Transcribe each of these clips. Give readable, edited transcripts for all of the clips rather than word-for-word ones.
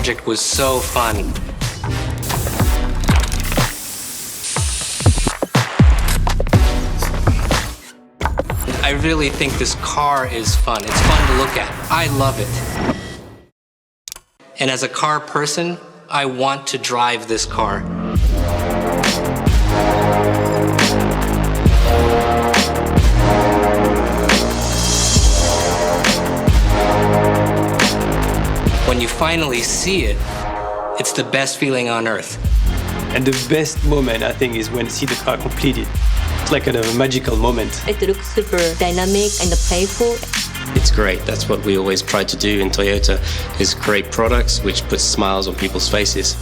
project was so fun. I really think this car is fun. It's fun to look at. I love it. And as a car person, I want to drive this car. When you finally see it, it's the best feeling on earth. And the best moment, I think, is when you see the car completed. It's like kind of a magical moment. It looks super dynamic and playful. It's great. That's what we always try to do in Toyota, is create products which put smiles on people's faces.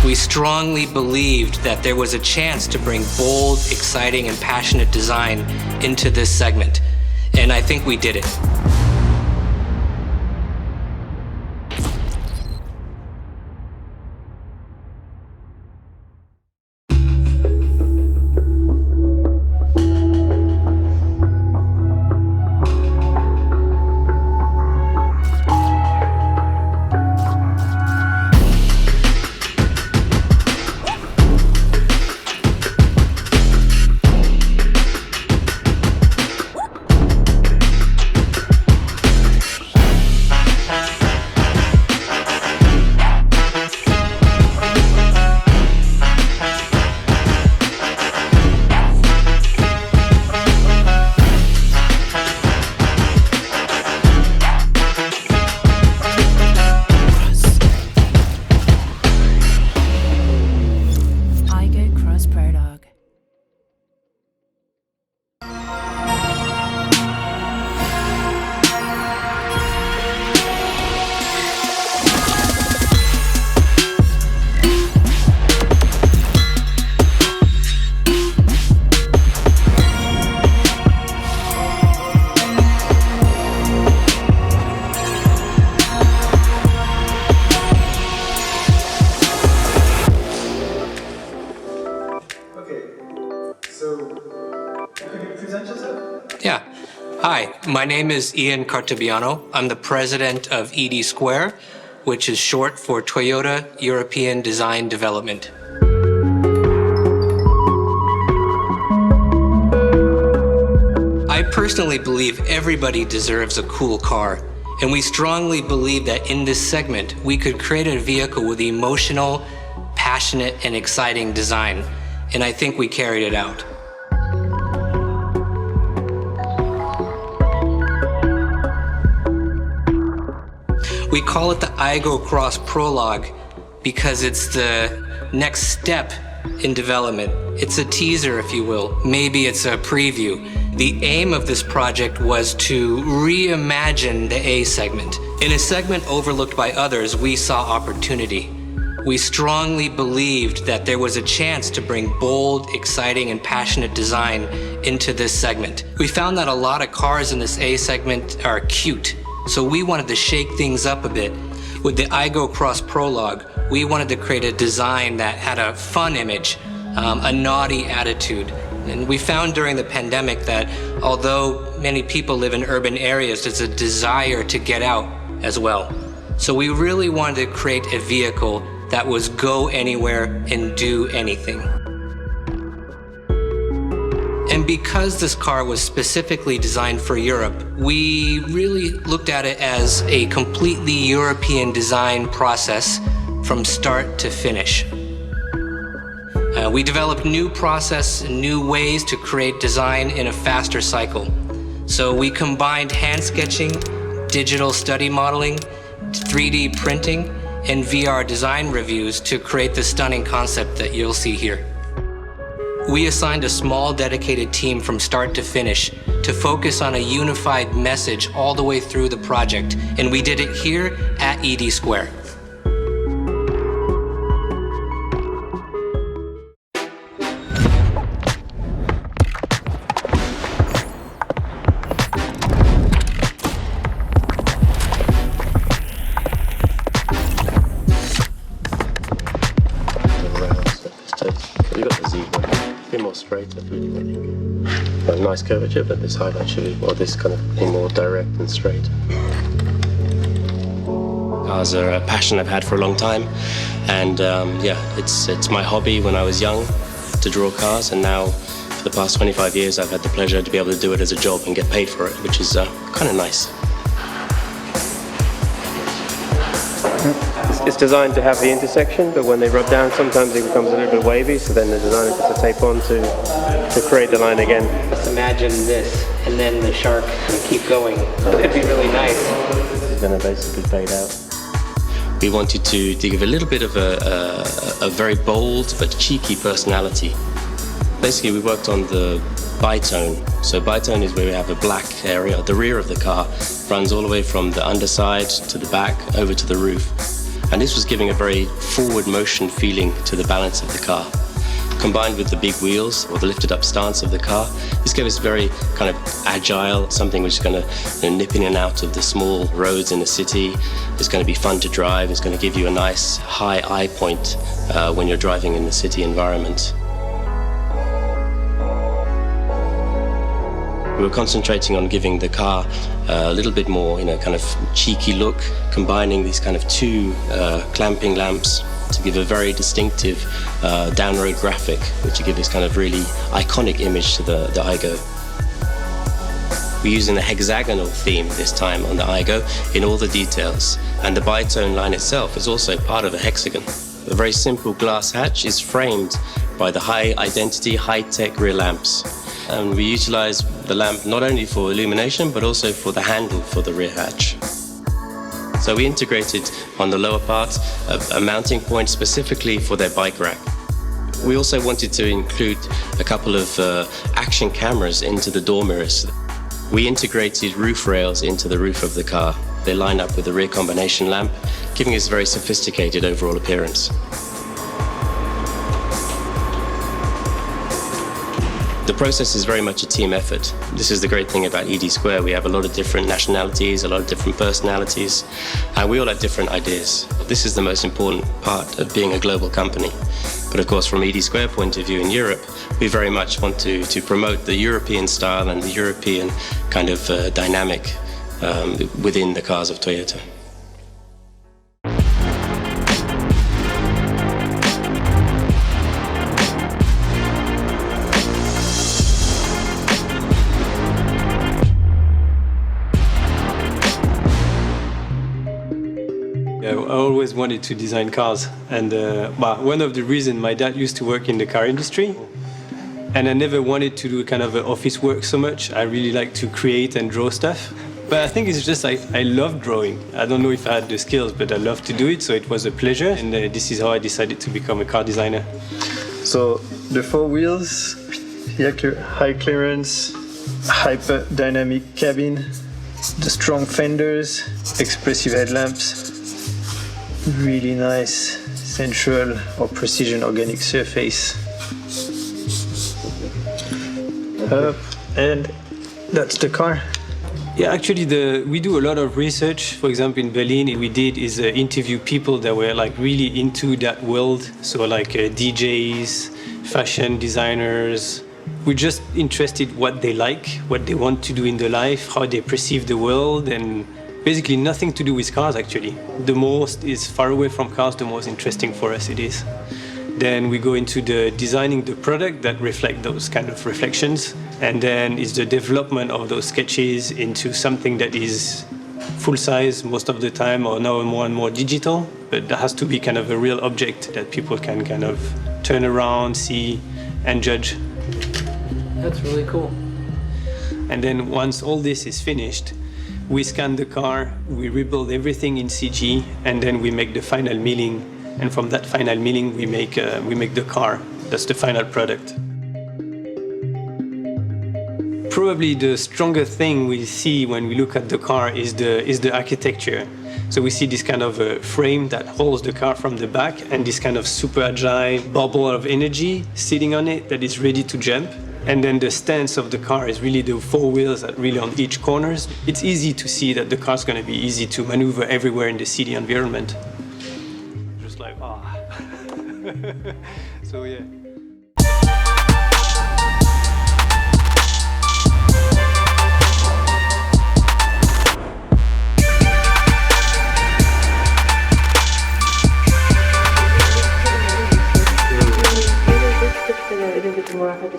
We strongly believed that there was a chance to bring bold, exciting, and passionate design into this segment. And I think we did it. Prologue. Yeah. Hi, my name is Ian Cartabiano. I'm the president of ED², which is short for Toyota European Design Development. I personally believe everybody deserves a cool car, and we strongly believe that in this segment, we could create a vehicle with emotional, passionate, and exciting design, and I think we carried it out. We call it the Aygo Cross Prologue because it's the next step in development. It's a teaser, if you will. Maybe it's a preview. The aim of this project was to reimagine the A segment. In a segment overlooked by others, we saw opportunity. We strongly believed that there was a chance to bring bold, exciting, and passionate design into this segment. We found that a lot of cars in this A segment are cute. So we wanted to shake things up a bit. With the Aygo Cross Prologue, we wanted to create a design that had a fun image, a naughty attitude. And we found during the pandemic that although many people live in urban areas, there's a desire to get out as well. So we really wanted to create a vehicle that was go anywhere and do anything. And because this car was specifically designed for Europe, we really looked at it as a completely European design process from start to finish. We developed new process and new ways to create design in a faster cycle. So we combined hand sketching, digital study modeling, 3D printing, and VR design reviews to create the stunning concept that you'll see here. We assigned a small dedicated team from start to finish to focus on a unified message all the way through the project, and we did it here at ED². You've got the zebra, a bit more straight, I think. A nice curvature, but this highlight should be, or this kind of be more direct and straight. Cars are a passion I've had for a long time, and yeah, it's my hobby when I was young to draw cars, and now for the past 25 years I've had the pleasure to be able to do it as a job and get paid for it, which is kind of nice. It's designed to have the intersection, but when they rub down, sometimes it becomes a little bit wavy, so then the designer puts a tape on to create the line again. Just imagine this, and then the shark can keep going. That'd be really nice. This is going to basically fade out. We wanted to give a little bit of a very bold but cheeky personality. Basically, we worked on the bitone. So bitone is where we have a black area. The rear of the car runs all the way from the underside to the back over to the roof. And this was giving a very forward motion feeling to the balance of the car. Combined with the big wheels or the lifted up stance of the car, this gave us very kind of agile, something which is going to nip in and out of the small roads in the city. It's going to be fun to drive. It's going to give you a nice high eye point when you're driving in the city environment. We were concentrating on giving the car a little bit more, kind of cheeky look, combining these kind of two clamping lamps to give a very distinctive down-road graphic, which will give this kind of really iconic image to the Aygo. We're using a hexagonal theme this time on the Aygo in all the details, and the bitone line itself is also part of a hexagon. A very simple glass hatch is framed by the high-identity, high-tech rear lamps. And we utilize the lamp not only for illumination, but also for the handle for the rear hatch. So we integrated on the lower part a mounting point specifically for their bike rack. We also wanted to include a couple of action cameras into the door mirrors. We integrated roof rails into the roof of the car. They line up with the rear combination lamp, giving us a very sophisticated overall appearance. The process is very much a team effort. This is the great thing about ED². We have a lot of different nationalities, a lot of different personalities, and we all have different ideas. This is the most important part of being a global company. But of course, from ED² point of view in Europe, we very much want to promote the European style and the European kind of dynamic within the cars of Toyota. I always wanted to design cars, and one of the reasons, my dad used to work in the car industry, and I never wanted to do kind of office work so much. I really like to create and draw stuff, but I think it's just I love drawing. I don't know if I had the skills, but I love to do it, so it was a pleasure, and this is how I decided to become a car designer. So the four wheels, high clearance, hyper dynamic cabin, the strong fenders, expressive headlamps, really nice sensual or precision organic surface. And that's the car. Yeah, actually, we do a lot of research. For example, in Berlin, we did is interview people that were like really into that world. So like DJs, fashion designers. We're just interested what they like, what they want to do in their life, how they perceive the world, and basically nothing to do with cars, actually. The most is far away from cars, the most interesting for us it is. Then we go into the designing the product that reflect those kind of reflections. And then it's the development of those sketches into something that is full size most of the time, or now more and more digital. But there has to be kind of a real object that people can kind of turn around, see, and judge. That's really cool. And then once all this is finished, we scan the car, we rebuild everything in CG, and then we make the final milling. And from that final milling, we make the car. That's the final product. Probably the stronger thing we see when we look at the car is the architecture. So we see this kind of frame that holds the car from the back, and this kind of super agile bubble of energy sitting on it that is ready to jump. And then the stance of the car is really the four wheels that really on each corners. It's easy to see that the car's going to be easy to maneuver everywhere in the city environment. Just like, So yeah.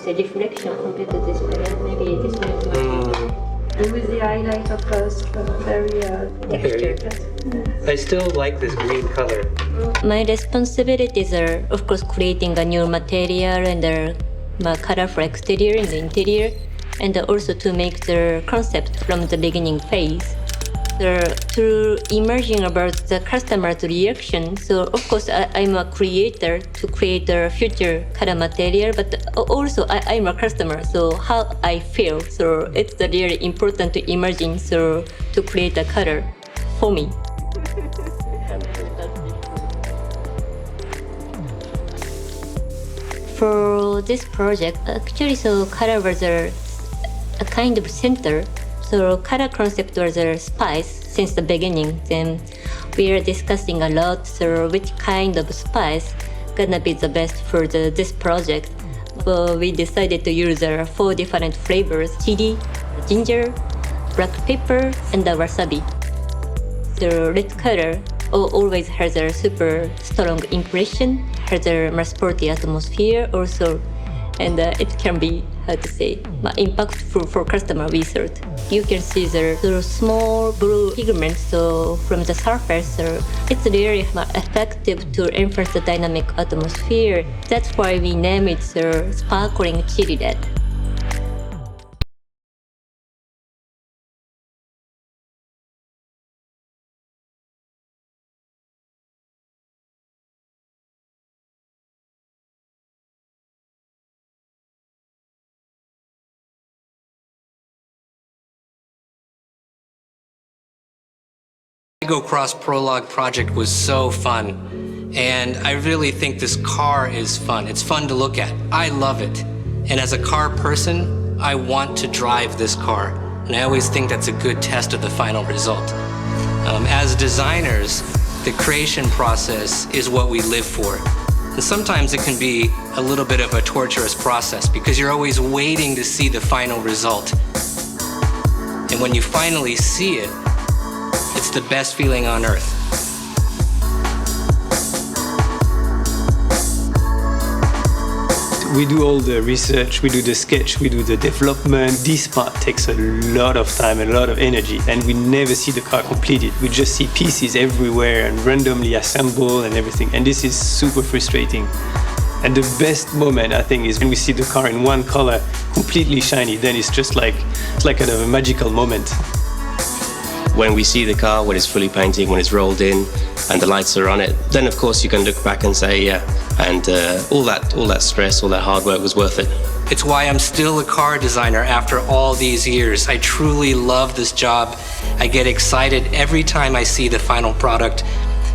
say, reflection compared to this one. Maybe this one is much And with the highlight of very texture. I still like this green color. My responsibilities are, of course, creating a new material and the color for exterior and the interior, and also to make the concept from the beginning phase. To emerging about the customer's reaction. So of course I'm a creator to create the future color material, but also I'm a customer. So how I feel. So it's really important to imagine. So to create a color for me. For this project, actually, so color was a kind of center. So color concept was a spice since the beginning. Then we are discussing a lot. So which kind of spice gonna be the best for this project? Well, we decided to use 4 different flavors: chili, ginger, black pepper, and the wasabi. The red color always has a super strong impression, has a more sporty atmosphere also, and it can be, how to say, impactful for customer research. You can see the small blue pigments so from the surface. So it's really effective to enhance the dynamic atmosphere. That's why we name it sparkling chili red. Aygo Cross Prologue project was so fun, and I really think this car is fun. It's fun to look at. I love it. And as a car person, I want to drive this car. And I always think that's a good test of the final result. As designers, the creation process is what we live for. And sometimes it can be a little bit of a torturous process because you're always waiting to see the final result. And when you finally see it, it's the best feeling on earth. We do all the research, we do the sketch, we do the development. This part takes a lot of time and a lot of energy, and we never see the car completed. We just see pieces everywhere and randomly assembled and everything, and this is super frustrating. And the best moment, I think, is when we see the car in one color, completely shiny. Then it's just like, it's like kind of a magical moment. When we see the car, when it's fully painted, when it's rolled in, and the lights are on it, then of course you can look back and say, yeah, and all that stress, all that hard work was worth it. It's why I'm still a car designer after all these years. I truly love this job. I get excited every time I see the final product,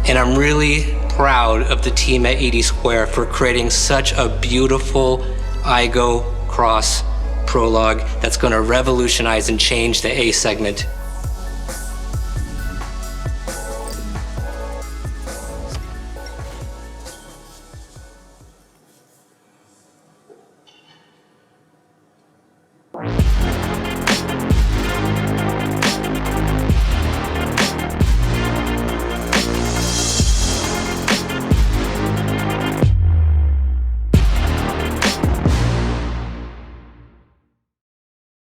and I'm really proud of the team at ED² for creating such a beautiful Aygo Cross Prologue that's going to revolutionize and change the A segment.